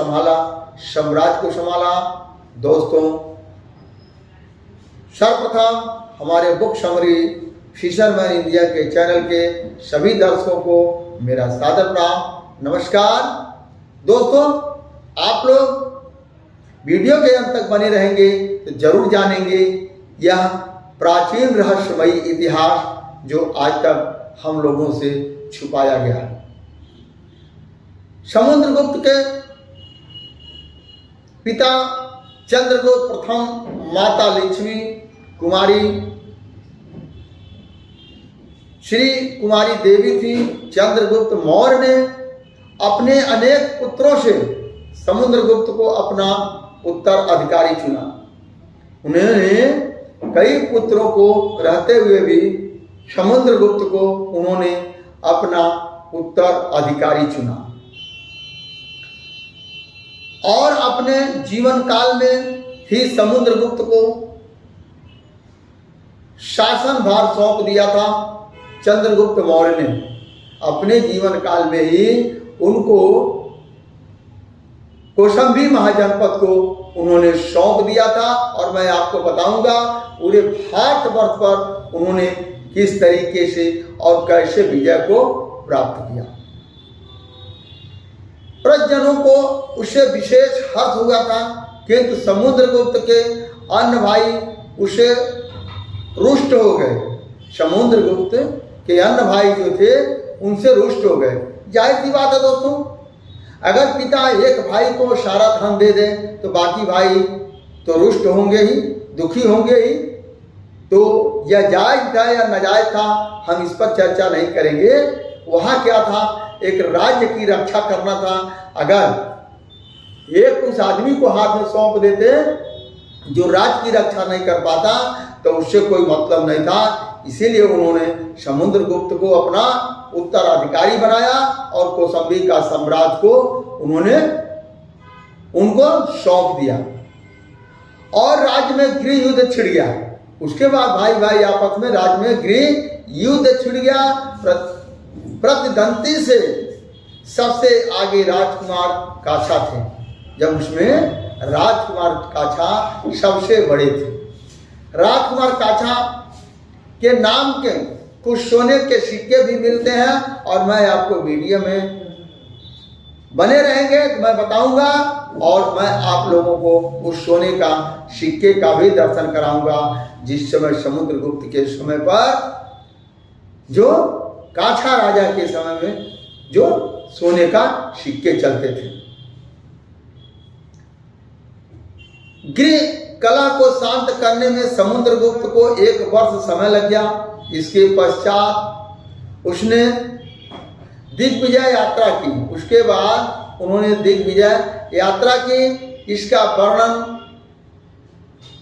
संभाला, साम्राज्य को संभाला। दोस्तों, सर्वप्रथम हमारे बुक समरी फिशरमैन इंडिया के चैनल के सभी दर्शकों को मेरा सादर प्रणाम, नमस्कार। दोस्तों, आप लोग वीडियो के अंत तक बने रहेंगे तो जरूर जानेंगे यह प्राचीन रहस्यमयी इतिहास जो आज तक हम लोगों से छुपाया गया है। समुद्रगुप्त के पिता चंद्रगुप्त प्रथम, माता लक्ष्मी कुमारी श्री कुमारी देवी थी। चंद्रगुप्त मौर्य ने अपने अनेक पुत्रों से समुद्रगुप्त को अपना उत्तराधिकारी चुना। उन्होंने कई पुत्रों को रहते हुए भी समुद्रगुप्त को उन्होंने अपना उत्तराधिकारी चुना और अपने जीवन काल में ही समुद्रगुप्त को शासन भार सौंप दिया था। चंद्रगुप्त मौर्य ने अपने जीवन काल में ही उनको कौशाम्बी महाजनपद को उन्होंने सौंप दिया था और मैं आपको बताऊंगा पूरे भारतवर्ष पर उन्होंने किस तरीके से और कैसे विजय को प्राप्त किया। प्रजनों को उससे विशेष हर्ष हुआ था, किंतु समुद्रगुप्त के अन्य भाई उसे रुष्ट हो गए। समुद्रगुप्त के अन्य भाई जो थे उनसे रुष्ट हो गए। जाहिर सी बात है दोस्तों, अगर पिता एक भाई को सारा धन दे दे तो बाकी भाई तो रुष्ट होंगे ही, दुखी होंगे ही। तो यह जायज था या नाजायज था, हम इस पर चर्चा नहीं करेंगे। वहां क्या था, एक राज्य की रक्षा करना था। अगर एक उस आदमी को हाथ में सौंप देते जो राज्य की रक्षा नहीं कर पाता तो उससे कोई मतलब नहीं था। इसीलिए उन्होंने समुद्रगुप्त को अपना उत्तराधिकारी बनाया और कौशाम्बी का साम्राज्य को उन्होंने उनको सौंप दिया और राज्य में गृह युद्ध छिड़ गया। उसके बाद भाई भाई आपस में राज्य में गृह युद्ध छिड़ गया। प्रतिद्वंदी से सबसे आगे राजकुमार काछा थे। जब उसमें राजकुमार काछा सबसे बड़े थे। राजकुमार काछा के नाम के कुछ सोने के सिक्के भी मिलते हैं और मैं आपको वीडियो में बने रहेंगे तो मैं बताऊंगा और मैं आप लोगों को उस सोने का सिक्के का भी दर्शन कराऊंगा जिस समय समुद्रगुप्त के समय पर जो काछा राजा के समय में जो सोने का सिक्के चलते थे। गृह कला को शांत करने में समुद्रगुप्त को 1 वर्ष समय लग गया। इसके पश्चात उसने दिग्विजय यात्रा की। उसके बाद उन्होंने दिग्विजय यात्रा की। इसका वर्णन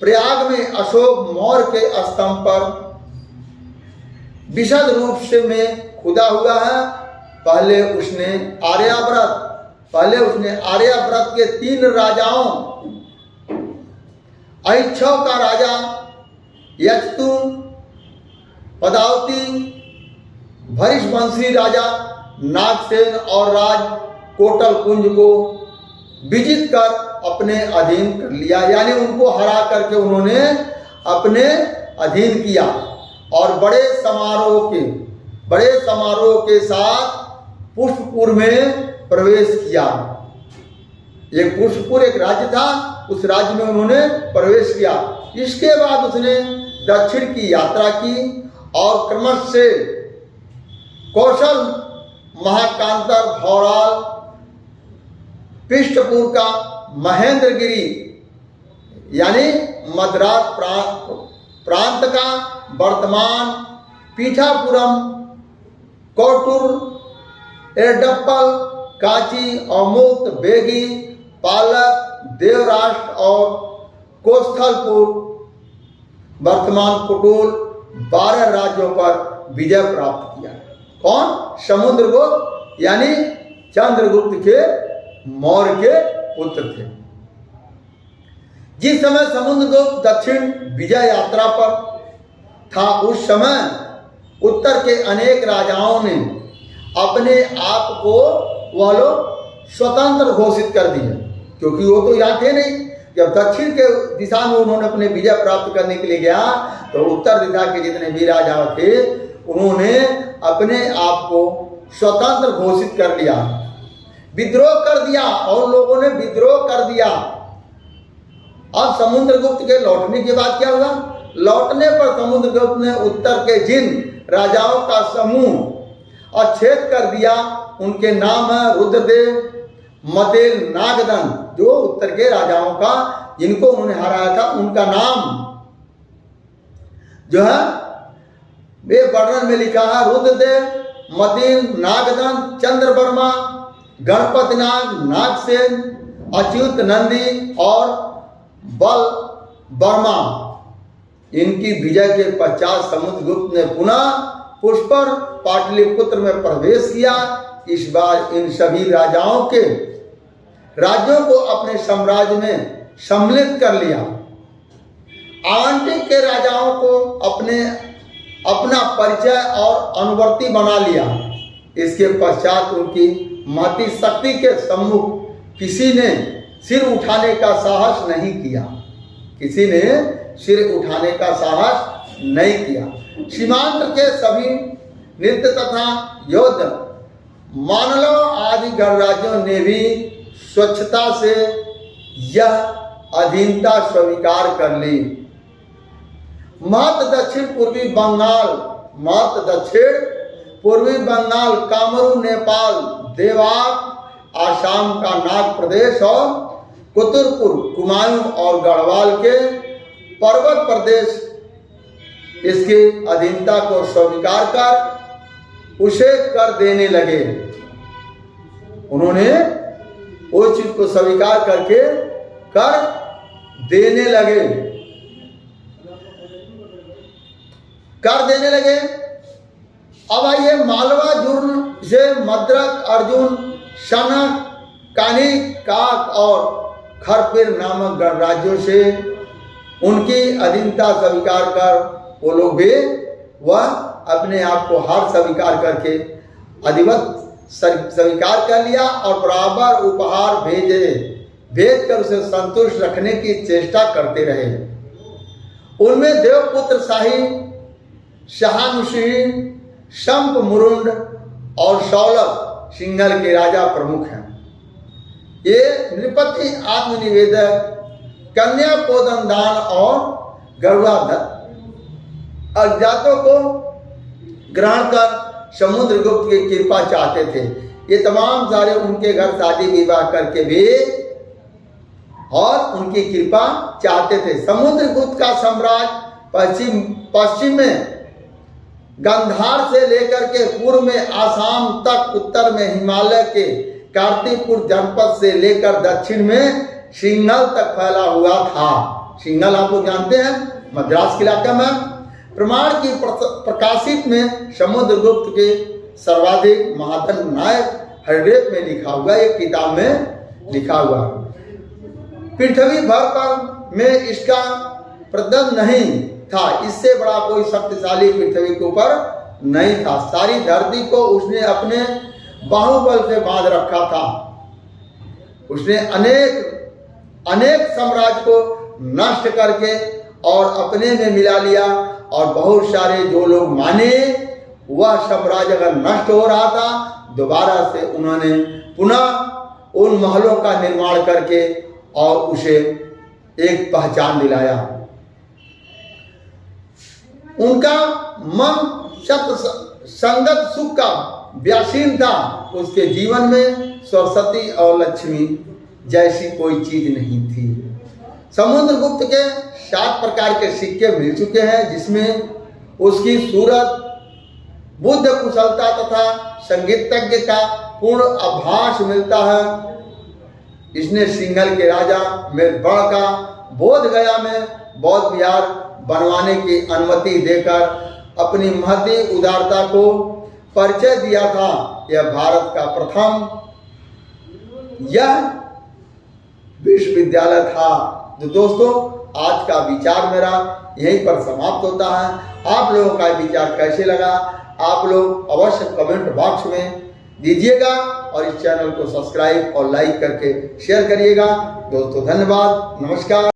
प्रयाग में अशोक मौर्य के स्तंभ पर विशद रूप से में खुदा हुआ है। पहले उसने आर्यावर्त के 3 राजाओं ऐच्छव का राजा यक्षतु, पदावती, भरिशवंशी राजा नागसेन और राज कोटल कुंज को विजित कर अपने अधीन कर लिया, यानी उनको हरा करके उन्होंने अपने अधीन किया और बड़े समारोह के साथ पुष्पपुर में प्रवेश किया। एक पुष्पपुर एक राज्य था, उस राज्य में उन्होंने प्रवेश किया। इसके बाद उसने दक्षिण की यात्रा की और क्रमश से कौशल, महाकांतर, भौराल, पृष्ठपुर का महेंद्रगिरी यानी मद्रास प्रांत का वर्तमान पीठापुरम, कोटूर, एरडप्पल, कांची, अमुक्त, बेगी, पालक, देवराष्ट्र और कोस्थलपुर वर्तमान कुटुल 12 राज्यों पर विजय प्राप्त किया। कौन? समुद्रगुप्त यानी चंद्रगुप्त के मौर्य के पुत्र थे। जिस समय समुद्रगुप्त दक्षिण विजय यात्रा पर था उस समय उत्तर के अनेक राजाओं ने अपने आप को वह लोग स्वतंत्र घोषित कर दिए। क्योंकि वो तो यहाँ थे नहीं। जब दक्षिण के दिशा में उन्होंने अपने विजय प्राप्त करने के लिए गया तो उत्तर दिशा के जितने भी राजा थे उन्होंने अपने आप को स्वतंत्र घोषित कर लिया, विद्रोह कर दिया और लोगों ने विद्रोह कर दिया। अब समुद्रगुप्त के लौटने के बाद क्या हुआ? लौटने पर समुद्रगुप्त ने उत्तर के जिन राजाओं का समूह अच्छेद कर दिया, उनके नाम है रुद्रदेव, मदेल, नागदन, जो उत्तर के राजाओं का जिनको उन्होंने हराया था उनका नाम जो है वे वर्णन में लिखा है। रुद्रदेव, मदेल, नागदन, चंद्रवर्मा, गणपति नाग, नागसेन, अच्युत नंदी और बल वर्मा। इनकी विजय के पश्चात समुद्रगुप्त ने पुनः पुष्कर पाटलिपुत्र में प्रवेश किया। इस बार इन सभी राजाओं के राज्यों को अपने साम्राज्य में सम्मिलित कर लिया। आंटिक के राजाओं को अपना परिचय और अनुवर्ती बना लिया। इसके पश्चात उनकी महती शक्ति के सम्मुख किसी ने सिर उठाने का साहस नहीं किया, किसी ने सिर उठाने का साहस नहीं किया। सीमांत के सभी नृत्य तथा योद्धा मानलों आदि गणराज्यों ने भी स्वच्छता से यह अधीनता स्वीकार कर ली। मध्य दक्षिण पूर्वी बंगाल, कामरू, नेपाल, देवास, आसाम का नाग प्रदेश और कुतुरपुर, कुमायूं और गढ़वाल के पर्वत प्रदेश इसकी अधीनता को स्वीकार कर उसे कर देने लगे। उन्होंने उस चीज को स्वीकार करके कर देने लगे। अब आइए मालवा, जुर्न से मद्रक, अर्जुन, सनक, कानिक, काक और खरपिर नामक गणराज्यों से उनकी अधीनता स्वीकार कर वो लोग भी वह अपने आप को हार स्वीकार करके अधिवत स्वीकार कर लिया और बराबर उपहार भेज कर उसे संतुष्ट रखने की चेष्टा करते रहे। उनमें देवपुत्र शाही, शाहानुशी, शंप मुरुंड और सौलभ सिंघल के राजा प्रमुख हैं। ये नृपति, आत्मनिवेदक, कन्या पोदनदान और गरुड़ाधर अज्ञातों को ग्रहण कर समुद्रगुप्त की कृपा चाहते थे। ये तमाम सारे उनके घर शादी विवाह करके भी और उनकी कृपा चाहते थे। समुद्रगुप्त का साम्राज्य पश्चिम में गंधार से लेकर के पूर्व में आसाम तक, उत्तर में हिमालय के कार्तिकपुर जनपद से लेकर दक्षिण में सिंघल तक फैला हुआ था। सिंघल आप लोग जानते हैं, मद्रास के इलाके में। प्रमाण की प्रकाशित में समुद्रगुप्त के सर्वाधिक महाधन नायक हरडेप में लिखा हुआ, एक किताब में लिखा हुआ। पृथ्वी भर पर में इसका प्रदर्शन नहीं था, इससे बड़ा कोई शक्तिशाली पृथ्वी के ऊपर नहीं था। सारी धरती को उसने अपने बाहुबल से बांध रखा था। उसने अनेक साम्राज्य को नष्ट करके और अपने में मिला लिया और बहुत सारे जो लोग माने वह साम्राज्य अगर नष्ट हो रहा था, दोबारा से उन्होंने पुनः उन महलों का निर्माण करके और उसे एक पहचान दिलाया। उनका मन संगत सुख का व्यासीन था। उसके जीवन में सरस्वती और लक्ष्मी जैसी कोई चीज नहीं थी। समुद्रगुप्त के 7 प्रकार के सिक्के मिल चुके हैं, जिसमें उसकी सूरत, बुद्ध कुशलता तथा संगीतज्ञ का पूर्ण आभास मिलता है। इसने सिंघल के राजा मेदबड़ का बोध गया में बौद्ध विहार बनवाने की अनुमति देकर अपनी महती उदारता को परिचय दिया था। यह भारत का प्रथम यह विश्वविद्यालय था। तो दोस्तों, आज का विचार मेरा यहीं पर समाप्त होता है। आप लोगों का विचार कैसे लगा, आप लोग अवश्य कमेंट बॉक्स में दीजिएगा और इस चैनल को सब्सक्राइब और लाइक करके शेयर करिएगा। दोस्तों धन्यवाद, नमस्कार।